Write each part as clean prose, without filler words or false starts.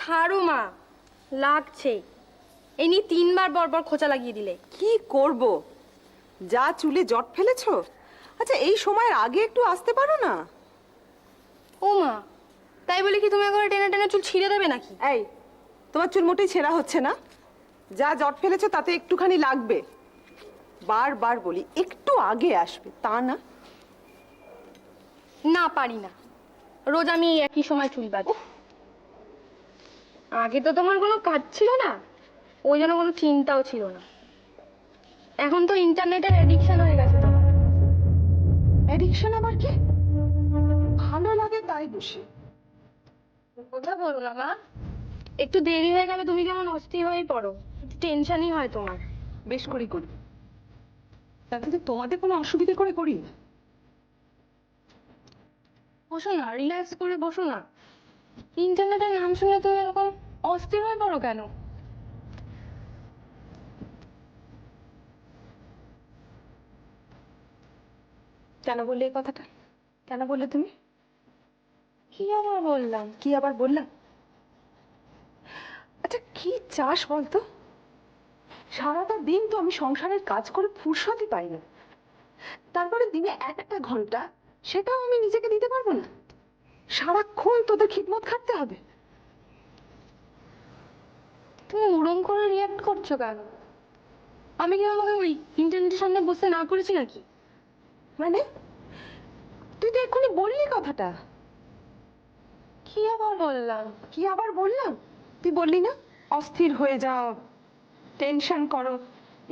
ছাড়ো মা, লাগছে। এই নিয়ে 3বার বরবর খোঁচা লাগিয়ে দিলে। কি করব? যা চুলে জট ফেলেছো। আচ্ছা, এই সময়ের আগে একটু আসতে পারো না? ও মা, তাই বলে কি তুমি একবার টেনে টেনে চুল ছিঁড়ে দেবে নাকি? এই, তোমার চুল মোটেই ছেঁড়া হচ্ছে না। যা জট ফেলেছো তাতে একটুখানি লাগবে। বারবার বলি একটু আগে আসবে, তা না। না, পারি না। রোজ আমি একই সময় চুল বাঁধি। আগে তো তোমার কোনো কাজ ছিল না, ওই জন্য কোনো চিন্তাও ছিল না। এখন তো ইন্টারনেটের অ্যাডিকশন হয়ে গেছে তোমার। অ্যাডিকশন আবার কি? ভালো লাগে তাই বসে। কথা বলো না মা, একটু দেরি হয়ে গেলে তুমি কেমন অস্থির হয়ে পড়ো, টেনশনই হয় তোমার। বেশ করে করি, তাতে তো তোমাদের কোনো অসুবিধে করে করি না। বসো না, রিল্যাক্স করে বসো না। ইন্টারনেটের নাম শুনে তুমি এরকম অস্থির হয়ে পড়ো কেন? কেন বললে এই কথাটা? কেন বললে তুমি? কি আবার বললাম? কি আবার বললাম? আচ্ছা, কি চাস বলতো? সারাটা দিন তো আমি সংসারের কাজ করে ফুরসতই পাই না। তারপরে দিনে একটা ঘন্টা সেটাও আমি নিজেকে দিতে পারবো না। সারাক্ষণ তোদের খিদমত খাটতে হবে। তুমি ওরম করে রিয়াক্ট করছো কেন? আমি কি আমাকে ওই ইন্টারনেটের সামনে বসতে না করেছি নাকি? মানে, তুই তো এক্ষুনি বললি কথাটা। কি আবার বললাম? কি আবার বললাম? তুই বললি না অস্থির হয়ে যাও, টেনশন করো।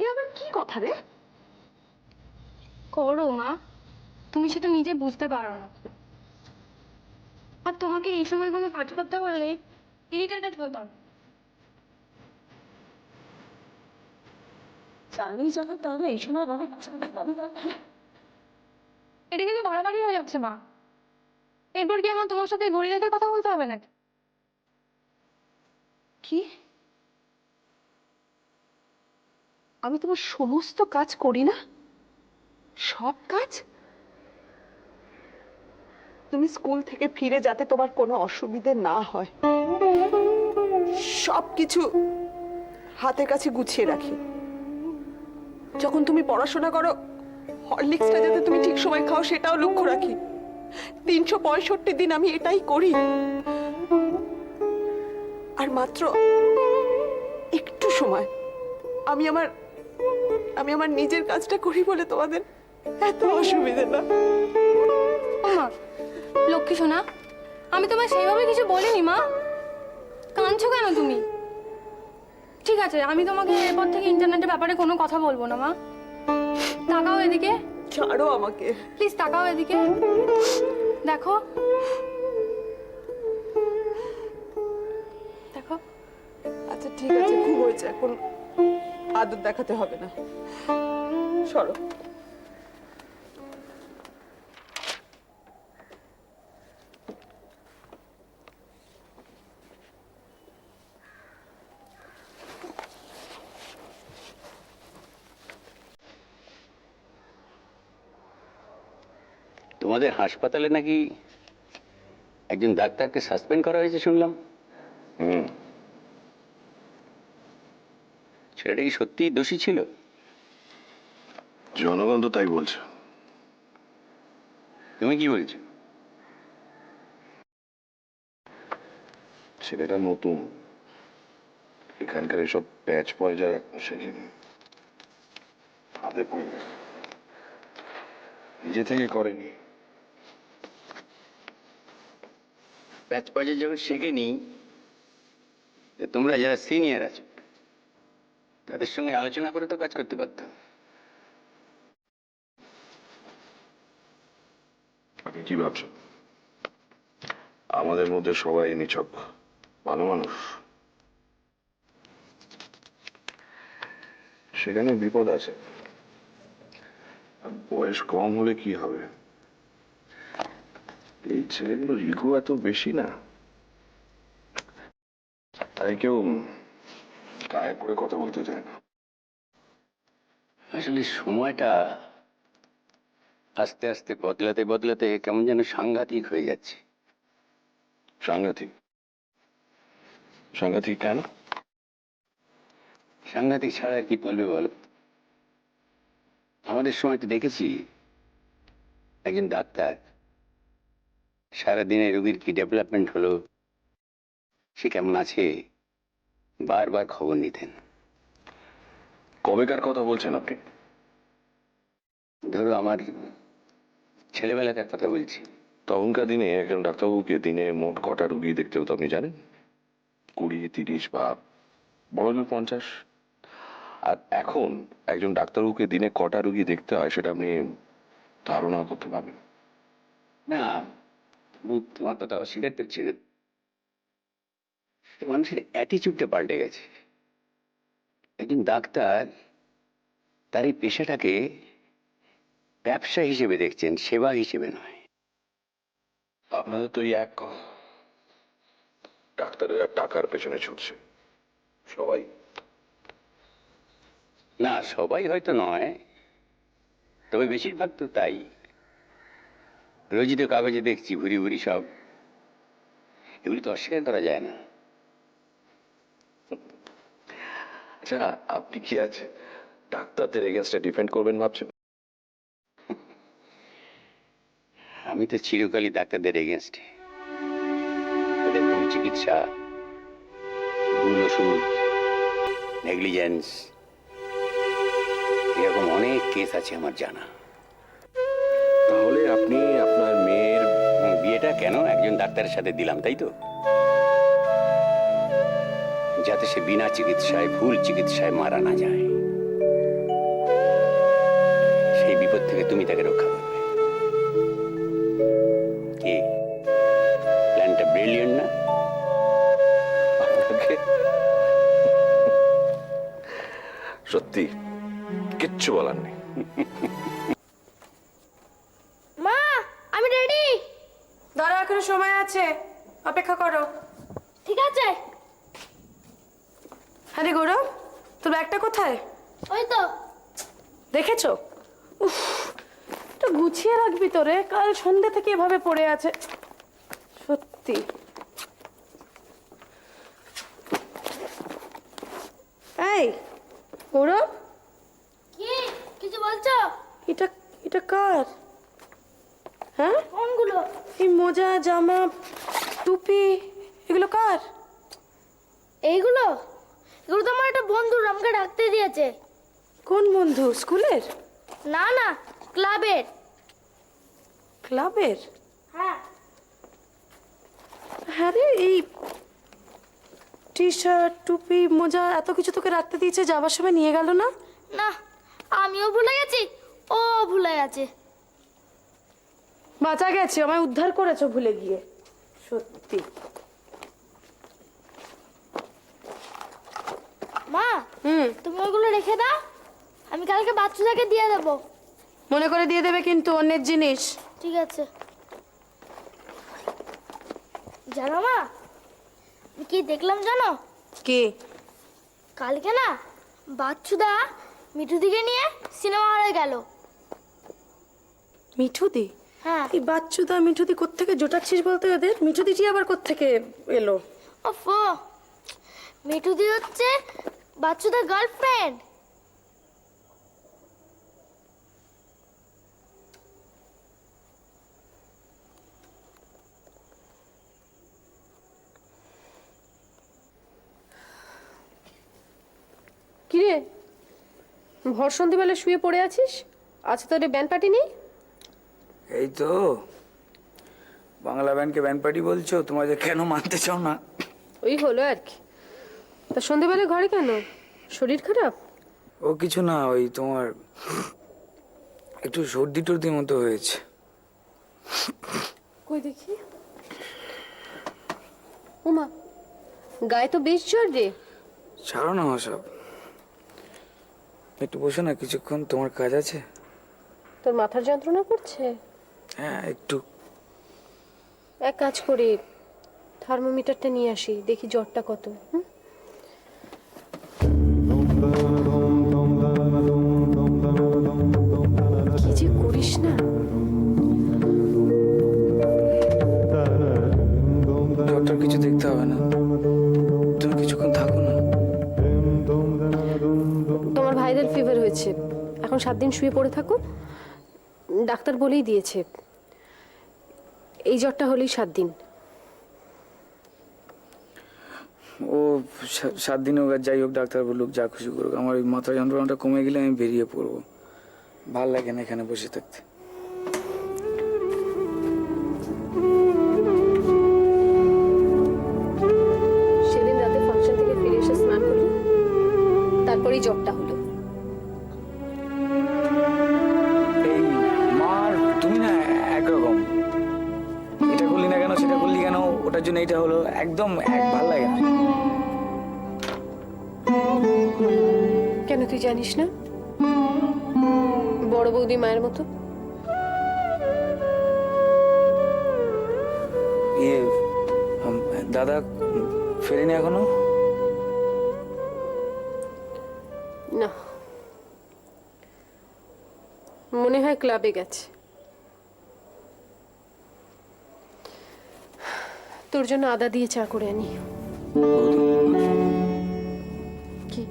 এ আবার কি কথা রে? করো মা, তুমি সেটা নিজে বুঝতে পারো না। আর তোমাকে এই সময় কোনো কাজ করতে বললে ইরিটেটেড হতাম। জানি যখন, তাহলে এই সময় আমাকে এটা কিন্তু বাড়াবাড়ি হয়ে যাচ্ছে মা। এরপর কি আমার তোমার সাথে ঘড়ি দেখে কথা বলতে হবে নাকি? কি? আমি তোমার সমস্ত কাজ করি না? সব কাজ? তুমি স্কুল থেকে ফিরে যাতে তোমার কোনো অসুবিধে না হয়, সবকিছু হাতের কাছে গুছিয়ে রাখি। যখন তুমি পড়াশোনা করো, হরলিক্সটা যাতে তুমি ঠিক সময় খাও সেটাও লক্ষ্য রাখি। 365 দিন আমি এটাই করি। আর মাত্র একটু সময় আমি আমার আমি আমার নিজের কাজটা করি বলে তোমাদের এত অসুবিধে না। ও মা, লক্ষ্মী সোনা, আমি তোমায় সেইভাবে কিছু বলিনি মা। কাঁদছো কেন তুমি? ঠিক আছে, আমি তোমাকে এরপর থেকে ইন্টারনেটের ব্যাপারে কোনো কথা বলবো না মা। তাকাও এদিকে, ছাড়ো আমাকে। প্লিজ তাকাও এদিকে, দেখো দেখো। আচ্ছা ঠিক আছে, খুব হয়েছে, এখন আদর দেখাতে হবে না। সরো। তোমাদের হাসপাতালে নাকি একজন ডাক্তারকে সাসপেন্ড করা হয়েছে শুনলাম। ছেলেটা কি সত্যিই দোষী ছিল? জনগণ তো তাই বলছে। তুমি কি বলছো? ছেলেটা নতুন, এখানকার এসব প্যাচ পয়জা শেখেনি, হাতে পড়ে গেছে। নিজে থেকে করেনি। প্যাচ পয়জা যখন শেখেনি, তোমরা যারা সিনিয়র আছো তাদের সঙ্গে আলোচনা করে তো কাজ করতে পারতো। আপনি কি ভাবছেন আমাদের মধ্যে সবাই নিছক ভালো মানুষ? সেখানে বিপদ আছে। আর বয়স কম হলে কি হবে? এই ছেলেগুলোর ইগো এত বেশি না, তাই কেউ গায়ে পড়ে কথা বলতে চায় না। আসলে সময়টা আস্তে আস্তে বদলাতে বদলাতে কেমন যেন সাংঘাতিক হয়ে যাচ্ছে। সাংঘাতিক? সাংঘাতিক কেন? সাংঘাতিক ছাড়া আর কি বলবে বলো? আমাদের সময় তো দেখেছি একজন ডাক্তার সারাদিনে রোগীর কি ডেভেলপমেন্ট হলো, সে কেমন আছে, বারবার খবর নিতেন। কবেকার কথা বলছেন আপনি? ধরো আমার ছেলেবেলাকার কথা বলছি। তখনকার দিনে একজন ডাক্তারবাবুকে দিনে মোট কটা রুগী দেখতে হতো আপনি জানেন? 20, 30 বা বড় জোর 50। আর এখন একজন ডাক্তারবাবুকে দিনে কটা রুগী দেখতে হয় সেটা আপনি ধারণা করতে পারবেন? না, তোমার কথা অস্বীকার করছি না। মানুষের অ্যাটিচিউডটা পাল্টে গেছে। একজন ডাক্তার তার এই পেশাটাকে ব্যবসা হিসেবে দেখছেন, সেবা হিসেবে নয়। আপনাদের তো এই এক ডাক্তারের টাকার পেছনে ছুটছে সবাই। না, সবাই হয়তো নয়, তবে বেশিরভাগ তো তাই। রোজই তো কাগজে দেখছি ভুরি ভুরি সব। এগুলি তো অস্বীকার করা যায় না। আচ্ছা, আপনি কি আছে ডাক্তারদের এগেনস্টে ডিফেন্ড করবেন ভাবছেন? আমি তো চিরকালই ডাক্তারদের এগেনস্টে। তাদের ভুল চিকিৎসা, ভুল ওষুধ, নেগলিজেন্স, এরকম অনেক কেস আছে আমার জানা। তাহলে আপনি আপনার মেয়ের বিয়েটা কেন একজন ডাক্তারের সাথে দিলাম, তাই তো? যাতে সে বিনা চিকিৎসায়, ভুল চিকিৎসায় মারা না যায়। সেই বিপদ থেকে তুমি তাকে রক্ষা করবে। কি প্ল্যানটা ব্রিলিয়েন্ট না? আপনাকে সত্যি কিচ্ছু বলার নেই। মা, আমি রেডি। দাঁড়াও, এখনো সময় আছে, অপেক্ষা করো। ঠিক আছে। আরে গৌরব, তোর ব্যাগটা কোথায়? ওই তো। দেখেছো? উফ, তো গুছিয়ে রাখবি তো রে, কাল সন্ধ্যা থেকে এভাবে পড়ে আছে। সত্যি। এই গৌরব, কি কিছু বলছো? এটা এটা কার? হ্যাঁ, কোনগুলো? এই মোজা, জামা, টুপি, এগুলো কার? এইগুলো এগুলো তো আমার একটা বন্ধু আমাকে রাখতে দিয়েছে। কোন বন্ধু? স্কুলের? না না, ক্লাবের। ক্লাবের? হ্যাঁ। হ্যাঁ রে, এই টি শার্ট, টুপি, মোজা এত কিছু তোকে রাখতে দিয়েছে, যাবার সময় নিয়ে গেল না? না, আমিও ভুলে গেছি, ও ভুলে গেছে। বাঁচা গেছে, আমায় উদ্ধার করেছো ভুলে গিয়ে। সত্যি। মা, হুম, তুমি ওইগুলো রেখে দাও, আমি কালকে বাচ্চাটাকে দিয়ে দেবো। মনে করে দিয়ে দেবে কিন্তু, অন্যের জিনিস। ঠিক আছে। জানো মা, আমি কি দেখলাম জানো? কি? কালকে না বাচ্চুদা মিঠুদিকে নিয়ে সিনেমা হলে গেল। মিঠুদি? হ্যাঁ। এই বাচ্চুদা মিঠুদি কোত্থেকে জোটাচ্ছিস বলতে এদের? মিঠুদিটি আবার কোত্থেকে এলো? ওফো, মিঠুদি হচ্ছে বাচ্চুদার গার্লফ্রেন্ড। কিরে, ভর সন্ধ্যেবেলা শুয়ে পড়ে আছিস? আজ তোর ব্যান্ড পার্টি নেই? এই তো বাংলা ব্যান্ডকে ব্যান্ড পার্টি বলছো, তোমরা যে কেন মানতে চাও না? ওই হলো আর কি। তা সন্ধ্যেবেলা ঘরে কেন? শরীর খারাপ? ও কিছু না, ওই তোমার একটু সর্দি টর্দির মতো হয়েছে। কই দেখি। ওমা, গায়ে তো বেশ জ্বর রে। ছাড়ো না ওসব, একটু বসো না কিছুক্ষণ, তোমার কাজ আছে। তোর মাথার যন্ত্রণা করছে? হ্যাঁ একটু। এক কাজ করি, থার্মোমিটারটা নিয়ে আসি, দেখি জ্বরটা কত। হুম, কি যে করিস না। ডক্টর কিছু দেখতে হবে না, তুমি হয়েছে, এখন 7 দিন শুয়ে পড়ে থাকো। ডাক্তার বলেই দিয়েছে এই জ্বরটা হলেই 7 দিন। ও 7 দিন হোক আর যাই হোক, ডাক্তার বলুক, যা খুশি করুক, আমার ওই মাথা যন্ত্রণাটা কমে গেলে আমি বেরিয়ে পড়বো। ভাল লাগে না এখানে বসে থাকতে। সেদিন রাতে ফাংশন থেকে ফিরে এসে স্নান করলি, তারপরেই জ্বরটা হলো। এই মার তুমি না একরকম, এটা করলি না কেন, সেটা করলি কেন, ওটার জন্য এইটা হলো, একদম ভাল লাগে না। কেন তুই জানিস না বড় বৌদি মায়ের মতো? ইয়ে দাদা ফেরেনি এখনো? না, মনে হয় ক্লাবে গেছে। তোর জন্য আদা দিয়ে চা করে আনি। কি?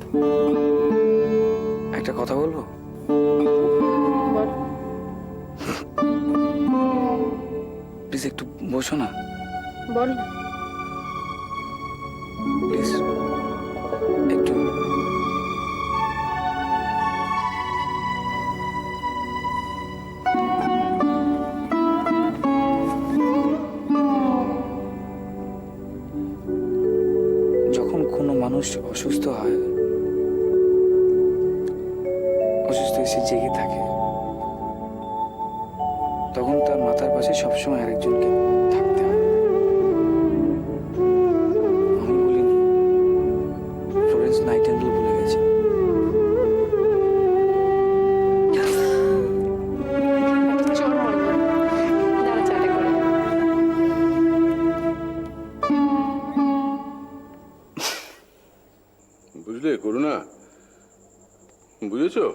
একটা কথা বলবো? বল। প্লিজ একটু বসো না, বল না। প্লিজ একটু। যখন কোনো মানুষ অসুস্থ হয়, অসুস্থ এসে জেগে থাকে, তখন তার মাথার পাশে সবসময় আরেকজনকে থাকতে হয়। আমি বলিনি, ফ্লোরেন্স নাইটিঙ্গেল বলে গেছে। একটা চোর মনে হয়। দাঁড়া, চাটা করে। বুঝলে করুণা, বুঝেছো?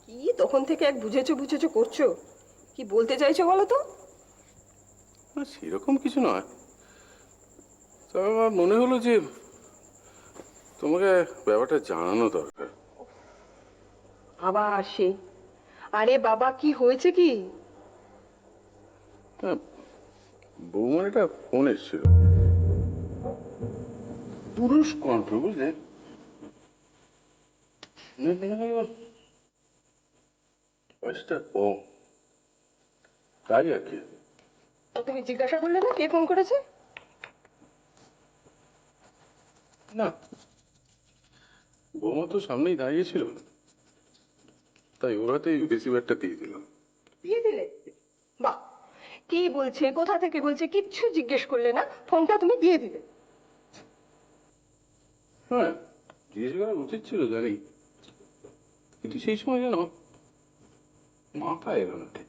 কি তখন থেকে এক বুঝেছো বুঝেছো করছো? কি বলতে চাইছো বলো তো? না, সেরকম কিছু নয়, তবে আমার মনে হলো যে তোমাকে ব্যাপারটা জানানো দরকার। আবার আসে। আরে বাবা, কি হয়েছে কি? হ্যাঁ, বৌমার একটা ফোন এসেছিল, পুরুষ কণ্ঠ, বুঝলে? বয়সটা কম, তাই আর কি। তুমি জিজ্ঞাসা করলে না কে ফোন করেছে? না, বৌমা তো সামনেই দাঁড়িয়েছিল, তাই ওরাতেই রিসিভারটা দিয়ে দিলাম। দিয়ে দিলে? বাহ, কি বলছে, কোথা থেকে বলছে, কিচ্ছু জিজ্ঞেস করলে না, ফোনটা তুমি দিয়ে দিলে। হ্যাঁ, জিজ্ঞেস করা উচিত ছিল জানি, কিন্তু সেই সময় যেন মাথা এলো না ঠিক।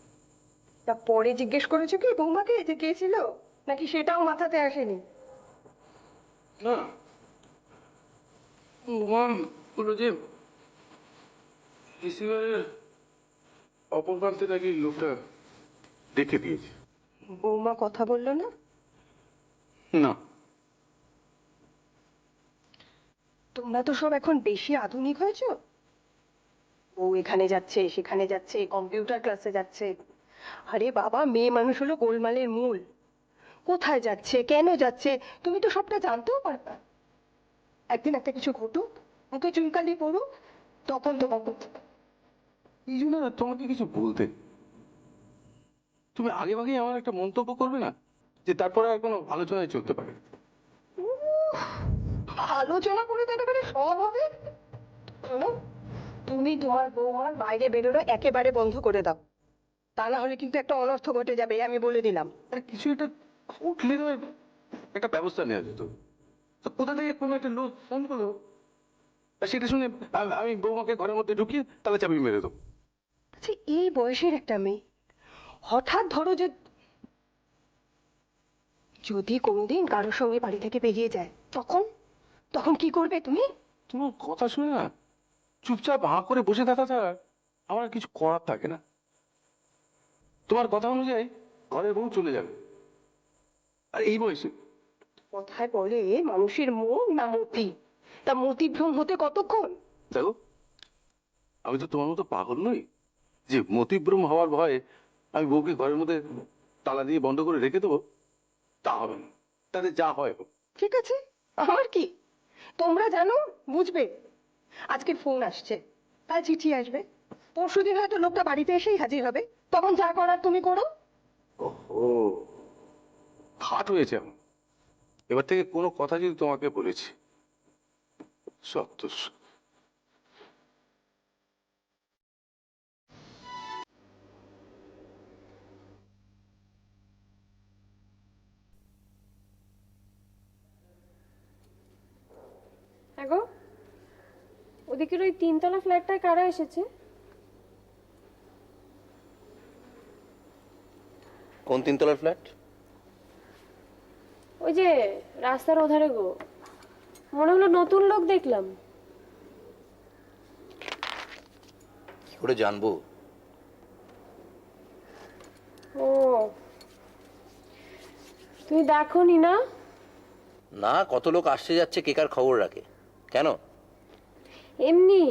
তা পরে জিজ্ঞেস করেছো কি বৌমাকে যে কে ছিল, নাকি সেটাও মাথাতে আসেনি? না, বৌমা বললো যে রিসিভারের অপর প্রান্তে নাকি লোকটা দেখে দিয়েছে। বৌমা কথা বললো না? না, তোমরা তো সব এখন বেশি আধুনিক হয়েছো। বউ এখানে যাচ্ছে, সেখানে যাচ্ছে, কম্পিউটার ক্লাসে যাচ্ছে। আরে বাবা, মেয়ে মানুষ হলো গোলমালের মূল। কোথায় যাচ্ছে, কেন যাচ্ছে, তুমি তো সবটা জানতেও পারবা। একদিন একটা কিছু ঘটুক, মুখে চুনকালি পড়ুক, তখন তোমার এই জন্য না তোমাকে কিছু বলতে, তুমি আগে ভাগেই আমার একটা মন্তব্য করবে না, যে তারপরে আর কোনো আলোচনায় চলতে পারে। আলোচনা করে তাহলে করে সব হবে। শোনো, তুমি তোমার বৌমার বাইরে বেরোনো একেবারে বন্ধ করে দাও, তা না হলে কিন্তু একটা অনর্থ ঘটে যাবে, আমি বলে দিলাম। আরে কিছু একটা উঠলে তোমার একটা ব্যবস্থা নেওয়া যেত। তো কোথা থেকে কোনো একটা লোক ফোন করলো, আর সেটা শুনে আমি বৌমাকে ঘরের মধ্যে ঢুকিয়ে তাহলে চাবি মেরে দেবো। আচ্ছা, এই বয়সের একটা মেয়ে হঠাৎ ধরো যে যদি কোনোদিন কারোর সঙ্গে বাড়ি থেকে বেরিয়ে যায়, তখন তখন কি করবে তুমি? তোমার কথা শুনে না চুপচাপ হাঁ করে বসে থাকা ছাড়া আমার আর কিছু করার থাকে না। তোমার কথা অনুযায়ী ঘরের বউ চলে যাবে, আর এই বয়সে। কথায় বলে মানুষের মন না মতি, তা মতিভ্রম হতে কতক্ষণ? দেখো, আমি তো তোমার মতো পাগল নই যে মতিভ্রম হওয়ার ভয়ে আমি বউকে ঘরের মধ্যে তালা দিয়ে বন্ধ করে রেখে দেবো। তা হবে না, তাতে যা হয় হোক। ঠিক আছে, আমার কি, তোমরা জানো, বুঝবে। আজকে ফোন আসছে, কাল চিঠি আসবে, পরশুদিন হয়তো লোকটা বাড়িতে এসেই হাজির হবে, তখন যা করার তুমি করো। ও খাট হয়েছে আমার। এবার থেকে কোনো কথা যদি তোমাকে বলেছি, সত্য গো, ওদিকের ওই 3তলা ফ্ল্যাটটায় কারা এসেছে? কোন 3তলার ফ্ল্যাট? ওই যে রাস্তার ওধারে গো, মনে হলো নতুন লোক দেখলাম। কি করে জানবো? ও, তুমি দেখোনি না? না, কত লোক আসছে যাচ্ছে, কে কার খবর রাখে? কেন? এমনি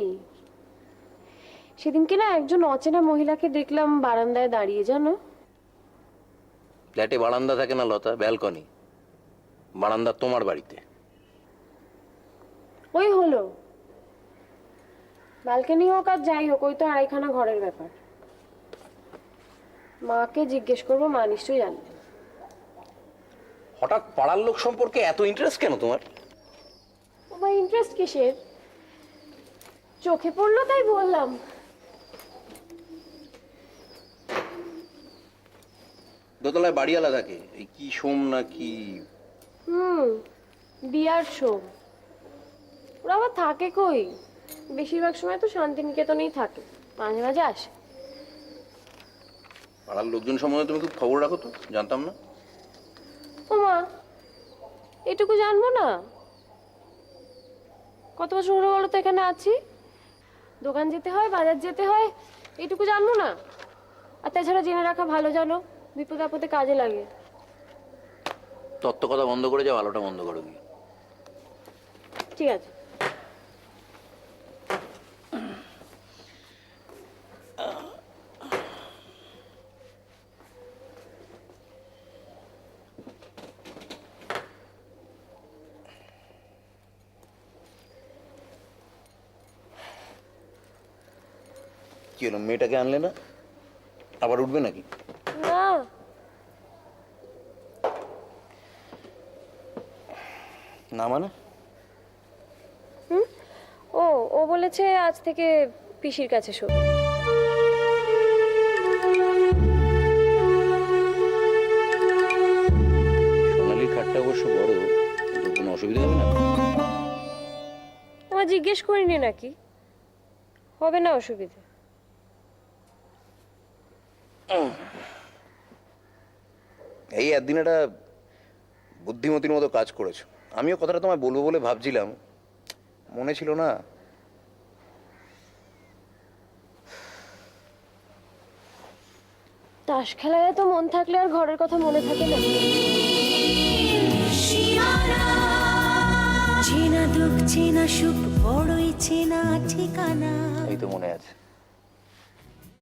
সেদিনকে না একজন অচেনা মহিলাকে দেখলাম বারান্দায় দাঁড়িয়ে, জানো? ফ্ল্যাটে বারান্দা থাকে না লতা, ব্যালকনি। বারান্দা তোমার বাড়িতে। ওই হলো, ব্যালকনি হোক আর যাই হোক, ওই তো আড়াইখানা ঘরের ব্যাপার। মাকে জিজ্ঞেস করবো, মা নিশ্চয়ই জানবে। হঠাৎ পাড়ার লোক সম্পর্কে এত ইন্টারেস্ট কেন তোমার? আমার ইন্টারেস্ট কিসের, চোখে পড়লো তাই বললাম। দোতলায় বাড়িওয়ালা থাকে, এই কি সোম না কি? বিয়ার শো। ওরা আবার থাকে কই, বেশিরভাগ সময় তো শান্তিনিকেতনেই থাকে, মাঝে মাঝে আসে। পাড়ার লোকজন সম্বন্ধে তুমি খুব খবর রাখো তো, জানতাম না। ও মা, এটুকু জানবো না? কত বছর হলো বলো তো এখানে আছি, দোকান যেতে হয়, বাজার যেতে হয়, এটুকু জানবো না? আর তাছাড়া জেনে রাখা ভালো, জানো, বিপদে আপদে কাজে লাগে। তত্ত্ব কথা বন্ধ করে যাও, আলোটা বন্ধ করো গিয়ে। ঠিক আছে। কি হলো, মেয়েটাকে আনলে না? আবার উঠবে নাকি? না, না মানে? ও ও বলেছে আজ থেকে পিসির কাছে শো। সোনালির খাটটা অবশ্য বড়, কিন্তু কোনো অসুবিধা হবে না? আমার জিজ্ঞেস করিনি নাকি, হবে না অসুবিধা। এই একদিন একটা বুদ্ধিমতির মতো কাজ করেছো। আমিও কথাটা তোমায় বলবো বলে ভাবছিলাম, মনে ছিল না। তাস খেলায় এত মন থাকলে আর ঘরের কথা মনে থাকে না। চেনা দুঃখ চেনা সুখ বড়ই চেনা ঠিকানা। এই তো মনে আছে।